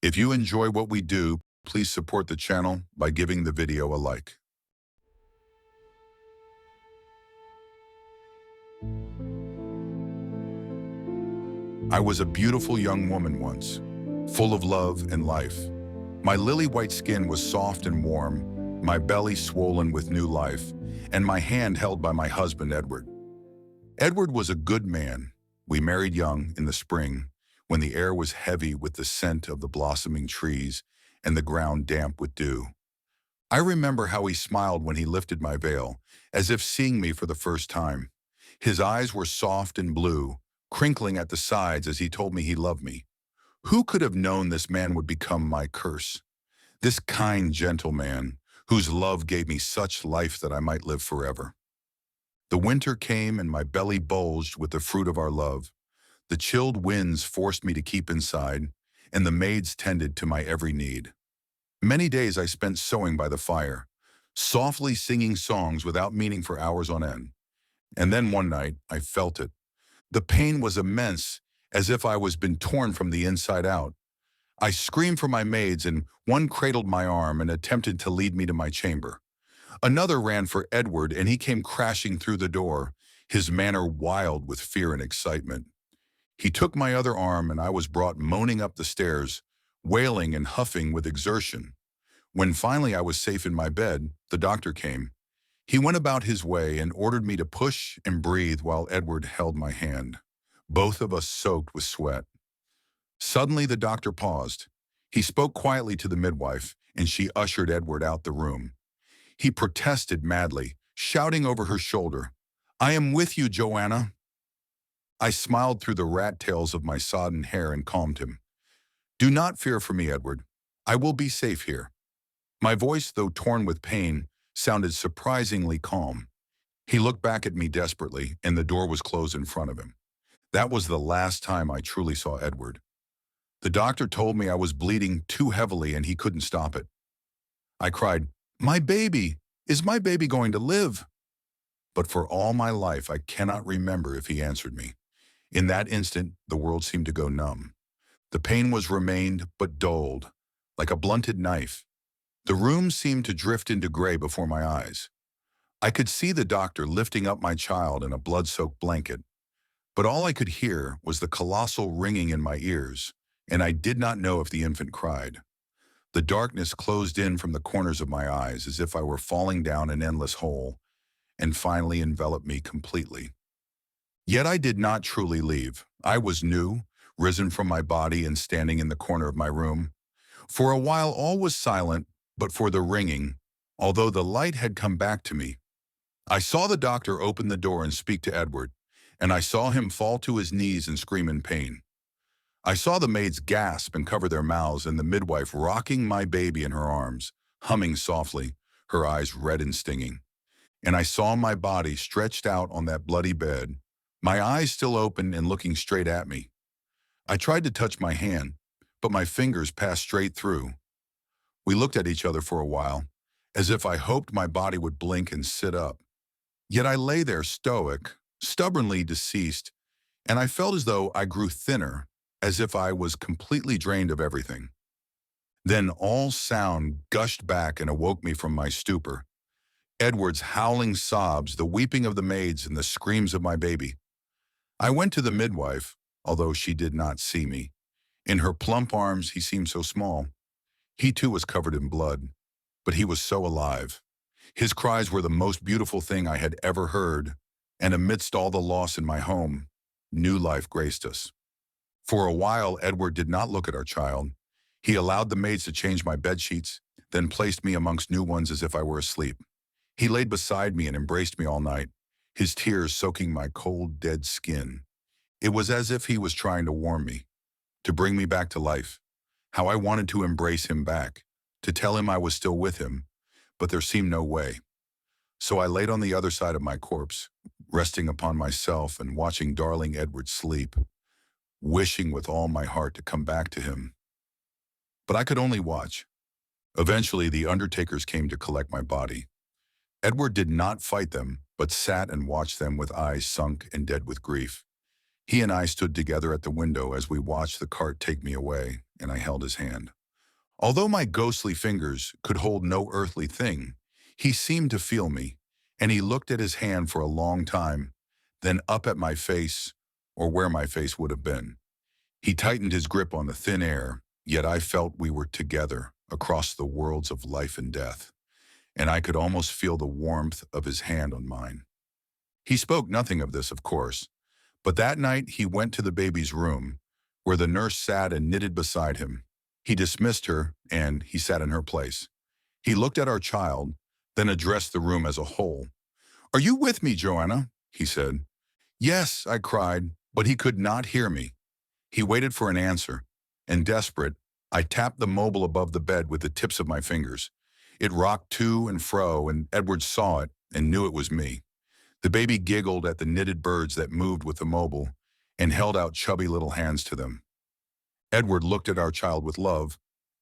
If you enjoy what we do, please support the channel by giving the video a like. I was a beautiful young woman once, full of love and life. My lily-white skin was soft and warm, my belly swollen with new life, and my hand held by my husband, Edward. Edward was a good man. We married young in the spring, when the air was heavy with the scent of the blossoming trees and the ground damp with dew. I remember how he smiled when he lifted my veil, as if seeing me for the first time. His eyes were soft and blue, crinkling at the sides as he told me he loved me. Who could have known this man would become my curse? This kind, gentle man, whose love gave me such life that I might live forever. The winter came and my belly bulged with the fruit of our love. The chilled winds forced me to keep inside, and the maids tended to my every need. Many days I spent sewing by the fire, softly singing songs without meaning for hours on end. And then one night, I felt it. The pain was immense, as if I was been torn from the inside out. I screamed for my maids, and one cradled my arm and attempted to lead me to my chamber. Another ran for Edward, and he came crashing through the door, his manner wild with fear and excitement. He took my other arm, and I was brought moaning up the stairs, wailing and huffing with exertion. When finally I was safe in my bed, the doctor came. He went about his way and ordered me to push and breathe while Edward held my hand, both of us soaked with sweat. Suddenly the doctor paused. He spoke quietly to the midwife, and she ushered Edward out the room. He protested madly, shouting over her shoulder, "I am with you, Joanna." I smiled through the rat tails of my sodden hair and calmed him. "Do not fear for me, Edward. I will be safe here." My voice, though torn with pain, sounded surprisingly calm. He looked back at me desperately, and the door was closed in front of him. That was the last time I truly saw Edward. The doctor told me I was bleeding too heavily and he couldn't stop it. I cried, "My baby! Is my baby going to live?" But for all my life, I cannot remember if he answered me. In that instant, the world seemed to go numb. The pain was remained, but dulled, like a blunted knife. The room seemed to drift into gray before my eyes. I could see the doctor lifting up my child in a blood-soaked blanket, but all I could hear was the colossal ringing in my ears, and I did not know if the infant cried. The darkness closed in from the corners of my eyes as if I were falling down an endless hole, and finally enveloped me completely. Yet I did not truly leave. I was new, risen from my body and standing in the corner of my room. For a while all was silent, but for the ringing, although the light had come back to me. I saw the doctor open the door and speak to Edward, and I saw him fall to his knees and scream in pain. I saw the maids gasp and cover their mouths, and the midwife rocking my baby in her arms, humming softly, her eyes red and stinging. And I saw my body stretched out on that bloody bed, my eyes still open and looking straight at me. I tried to touch my hand, but my fingers passed straight through. We looked at each other for a while, as if I hoped my body would blink and sit up. Yet I lay there stoic, stubbornly deceased, and I felt as though I grew thinner, as if I was completely drained of everything. Then all sound gushed back and awoke me from my stupor. Edward's howling sobs, the weeping of the maids, and the screams of my baby. I went to the midwife, although she did not see me. In her plump arms, he seemed so small. He too was covered in blood, but he was so alive. His cries were the most beautiful thing I had ever heard, and amidst all the loss in my home, new life graced us. For a while, Edward did not look at our child. He allowed the maids to change my bedsheets, then placed me amongst new ones as if I were asleep. He laid beside me and embraced me all night, his tears soaking my cold, dead skin. It was as if he was trying to warm me, to bring me back to life. How I wanted to embrace him back, to tell him I was still with him, but there seemed no way. So I laid on the other side of my corpse, resting upon myself and watching darling Edward sleep, wishing with all my heart to come back to him. But I could only watch. Eventually, the undertakers came to collect my body. Edward did not fight them, but sat and watched them with eyes sunk and dead with grief. He and I stood together at the window as we watched the cart take me away, and I held his hand. Although my ghostly fingers could hold no earthly thing, he seemed to feel me, and he looked at his hand for a long time, then up at my face, or where my face would have been. He tightened his grip on the thin air, yet I felt we were together across the worlds of life and death, and I could almost feel the warmth of his hand on mine. He spoke nothing of this, of course, but that night he went to the baby's room, where the nurse sat and knitted beside him. He dismissed her, and he sat in her place. He looked at our child, then addressed the room as a whole. "Are you with me, Joanna?" he said. "Yes," I cried, but he could not hear me. He waited for an answer, and desperate, I tapped the mobile above the bed with the tips of my fingers. It rocked to and fro, and Edward saw it and knew it was me. The baby giggled at the knitted birds that moved with the mobile and held out chubby little hands to them. Edward looked at our child with love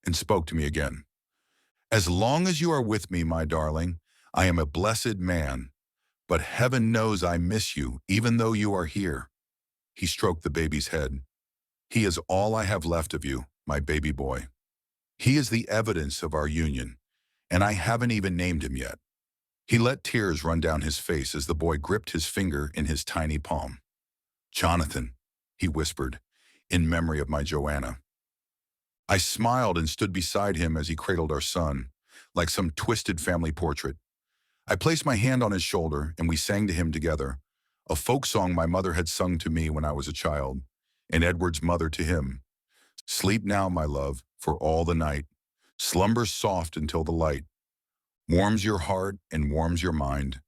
and spoke to me again. "As long as you are with me, my darling, I am a blessed man, but heaven knows I miss you even though you are here." He stroked the baby's head. "He is all I have left of you, my baby boy. He is the evidence of our union, and I haven't even named him yet." He let tears run down his face as the boy gripped his finger in his tiny palm. "Jonathan," he whispered, in memory of my Joanna. I smiled and stood beside him as he cradled our son, like some twisted family portrait. I placed my hand on his shoulder and we sang to him together, a folk song my mother had sung to me when I was a child, and Edward's mother to him. "Sleep now, my love, for all the night. Slumber soft until the light warms your heart and warms your mind,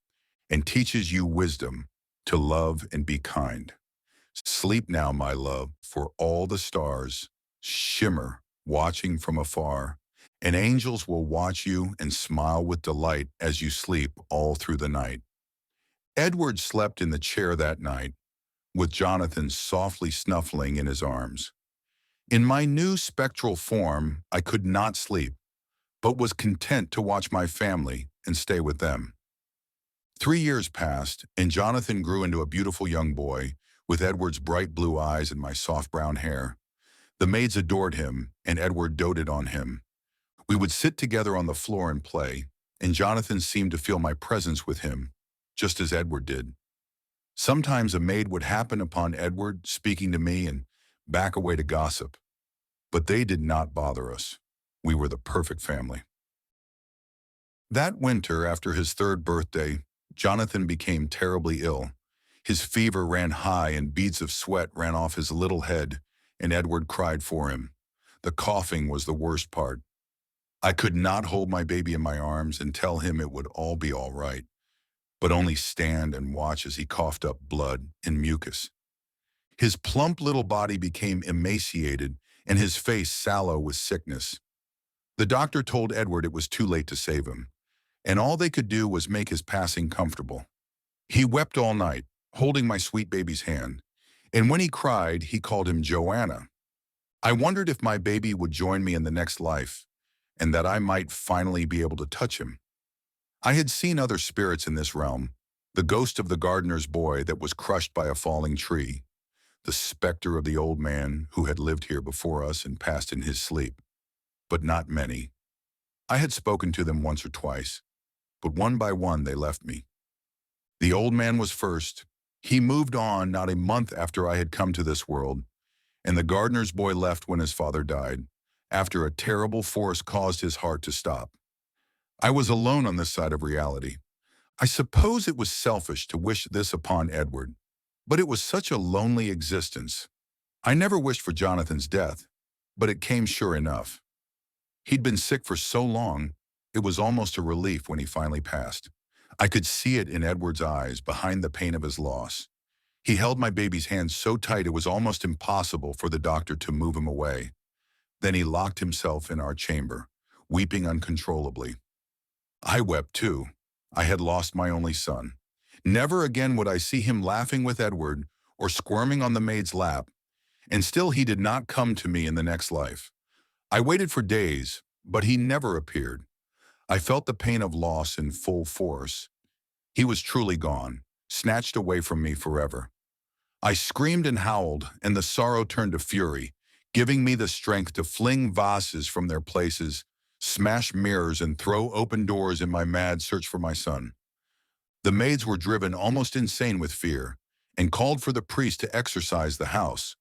and teaches you wisdom to love and be kind. Sleep now, my love, for all the stars shimmer, watching from afar, and angels will watch you and smile with delight as you sleep all through the night." Edward slept in the chair that night, with Jonathan softly snuffling in his arms. In my new spectral form, I could not sleep, but was content to watch my family and stay with them. 3 years passed, and Jonathan grew into a beautiful young boy, with Edward's bright blue eyes and my soft brown hair. The maids adored him, and Edward doted on him. We would sit together on the floor and play, and Jonathan seemed to feel my presence with him, just as Edward did. Sometimes a maid would happen upon Edward speaking to me and back away to gossip, but they did not bother us. We were the perfect family. That winter, after his third birthday, Jonathan became terribly ill. His fever ran high and beads of sweat ran off his little head, and Edward cried for him. The coughing was the worst part. I could not hold my baby in my arms and tell him it would all be all right, but only stand and watch as he coughed up blood and mucus. His plump little body became emaciated and his face sallow with sickness. The doctor told Edward it was too late to save him, and all they could do was make his passing comfortable. He wept all night, holding my sweet baby's hand, and when he cried, he called him Joanna. I wondered if my baby would join me in the next life, and that I might finally be able to touch him. I had seen other spirits in this realm, the ghost of the gardener's boy that was crushed by a falling tree, the specter of the old man who had lived here before us and passed in his sleep, but not many. I had spoken to them once or twice, but one by one they left me. The old man was first. He moved on not a month after I had come to this world, and the gardener's boy left when his father died, after a terrible force caused his heart to stop. I was alone on this side of reality. I suppose it was selfish to wish this upon Edward, but it was such a lonely existence. I never wished for Jonathan's death, but it came sure enough. He'd been sick for so long, it was almost a relief when he finally passed. I could see it in Edward's eyes behind the pain of his loss. He held my baby's hand so tight it was almost impossible for the doctor to move him away. Then he locked himself in our chamber, weeping uncontrollably. I wept too. I had lost my only son. Never again would I see him laughing with Edward or squirming on the maid's lap, and still he did not come to me in the next life. I waited for days, but he never appeared. I felt the pain of loss in full force. He was truly gone, snatched away from me forever. I screamed and howled, and the sorrow turned to fury, giving me the strength to fling vases from their places, smash mirrors, and throw open doors in my mad search for my son. The maids were driven almost insane with fear and called for the priest to exorcise the house,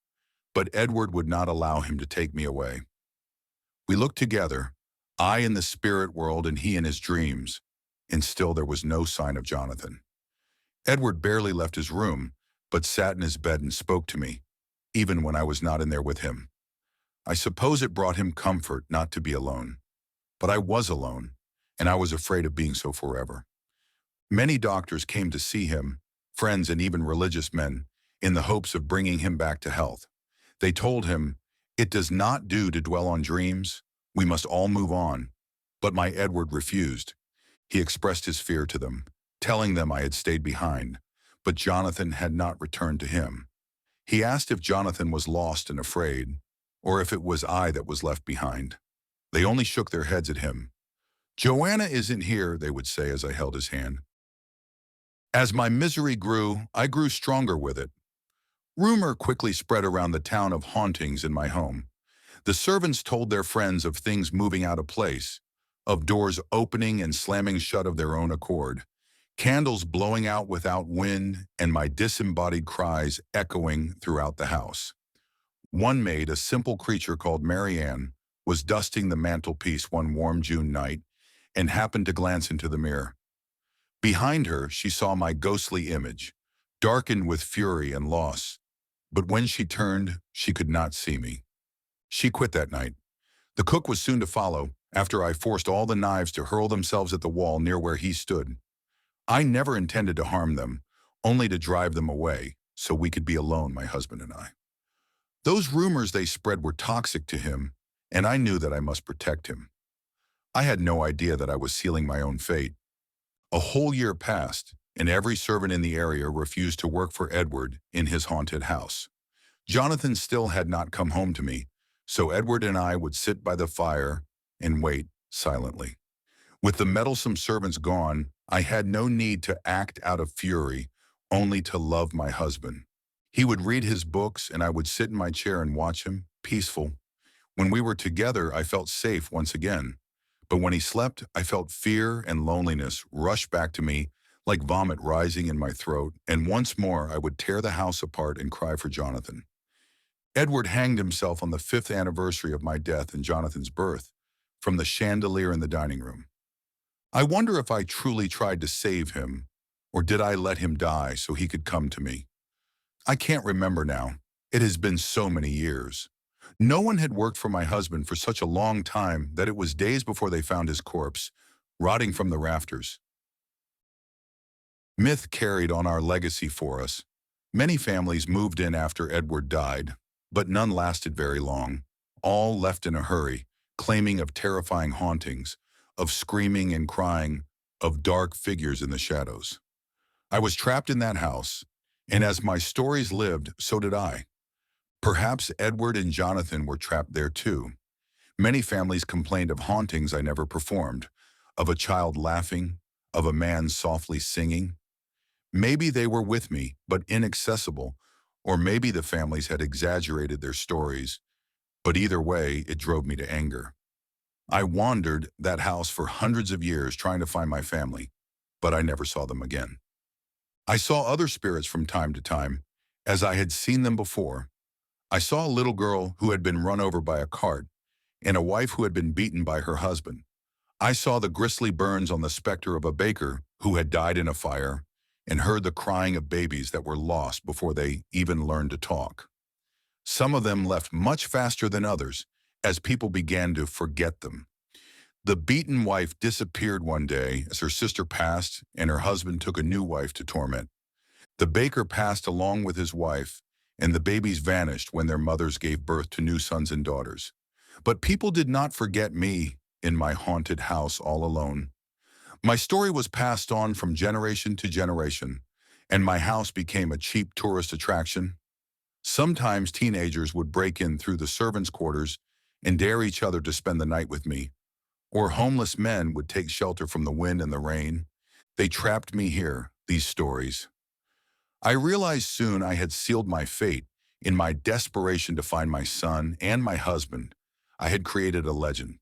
but Edward would not allow him to take me away. We looked together, I in the spirit world and he in his dreams, and still there was no sign of Jonathan. Edward barely left his room, but sat in his bed and spoke to me, even when I was not in there with him. I suppose it brought him comfort not to be alone. But I was alone, and I was afraid of being so forever. Many doctors came to see him, friends and even religious men, in the hopes of bringing him back to health. They told him, "It does not do to dwell on dreams. We must all move on." But my Edward refused. He expressed his fear to them, telling them I had stayed behind, but Jonathan had not returned to him. He asked if Jonathan was lost and afraid, or if it was I that was left behind. They only shook their heads at him. "Joanna isn't here," they would say as I held his hand. As my misery grew, I grew stronger with it. Rumor quickly spread around the town of hauntings in my home. The servants told their friends of things moving out of place, of doors opening and slamming shut of their own accord, candles blowing out without wind, and my disembodied cries echoing throughout the house. One maid, a simple creature called Marianne, was dusting the mantelpiece one warm June night and happened to glance into the mirror. Behind her, she saw my ghostly image, darkened with fury and loss. But when she turned, she could not see me. She quit that night. The cook was soon to follow, after I forced all the knives to hurl themselves at the wall near where he stood. I never intended to harm them, only to drive them away, so we could be alone, my husband and I. Those rumors they spread were toxic to him, and I knew that I must protect him. I had no idea that I was sealing my own fate. A whole year passed, and every servant in the area refused to work for Edward in his haunted house. Jonathan still had not come home to me, so Edward and I would sit by the fire and wait silently. With the meddlesome servants gone, I had no need to act out of fury, only to love my husband. He would read his books, and I would sit in my chair and watch him, peaceful. When we were together, I felt safe once again. But when he slept, I felt fear and loneliness rush back to me like vomit rising in my throat, and once more I would tear the house apart and cry for Jonathan. Edward hanged himself on the 5th anniversary of my death and Jonathan's birth from the chandelier in the dining room. I wonder if I truly tried to save him, or did I let him die so he could come to me? I can't remember now. It has been so many years. No one had worked for my husband for such a long time that it was days before they found his corpse, rotting from the rafters. Myth carried on our legacy for us. Many families moved in after Edward died, but none lasted very long. All left in a hurry, claiming of terrifying hauntings, of screaming and crying, of dark figures in the shadows. I was trapped in that house, and as my stories lived, so did I. Perhaps Edward and Jonathan were trapped there too. Many families complained of hauntings I never performed, of a child laughing, of a man softly singing. Maybe they were with me, but inaccessible, or maybe the families had exaggerated their stories, but either way, it drove me to anger. I wandered that house for hundreds of years trying to find my family, but I never saw them again. I saw other spirits from time to time, as I had seen them before. I saw a little girl who had been run over by a cart, and a wife who had been beaten by her husband. I saw the grisly burns on the specter of a baker who had died in a fire, and heard the crying of babies that were lost before they even learned to talk. Some of them left much faster than others, as people began to forget them. The beaten wife disappeared one day as her sister passed, and her husband took a new wife to torment. The baker passed along with his wife, and the babies vanished when their mothers gave birth to new sons and daughters. But people did not forget me in my haunted house all alone. My story was passed on from generation to generation, and my house became a cheap tourist attraction. Sometimes teenagers would break in through the servants' quarters and dare each other to spend the night with me, or homeless men would take shelter from the wind and the rain. They trapped me here, these stories. I realized soon I had sealed my fate. In my desperation to find my son and my husband, I had created a legend.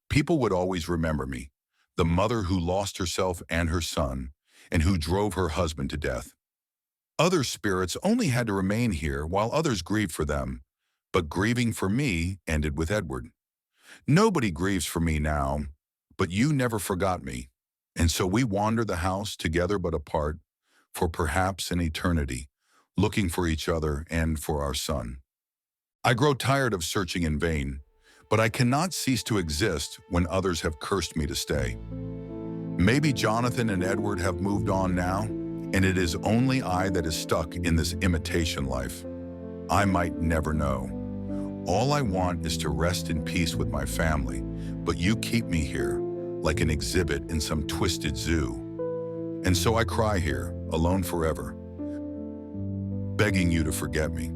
People would always remember me, the mother who lost herself and her son, and who drove her husband to death. Other spirits only had to remain here while others grieved for them, but grieving for me ended with Edward. Nobody grieves for me now, but you never forgot me. And so we wander the house together but apart, for perhaps an eternity, looking for each other and for our son. I grow tired of searching in vain, but I cannot cease to exist when others have cursed me to stay. Maybe Jonathan and Edward have moved on now, and it is only I that is stuck in this imitation life. I might never know. All I want is to rest in peace with my family, but you keep me here, like an exhibit in some twisted zoo. And so I cry here, alone forever, begging you to forget me.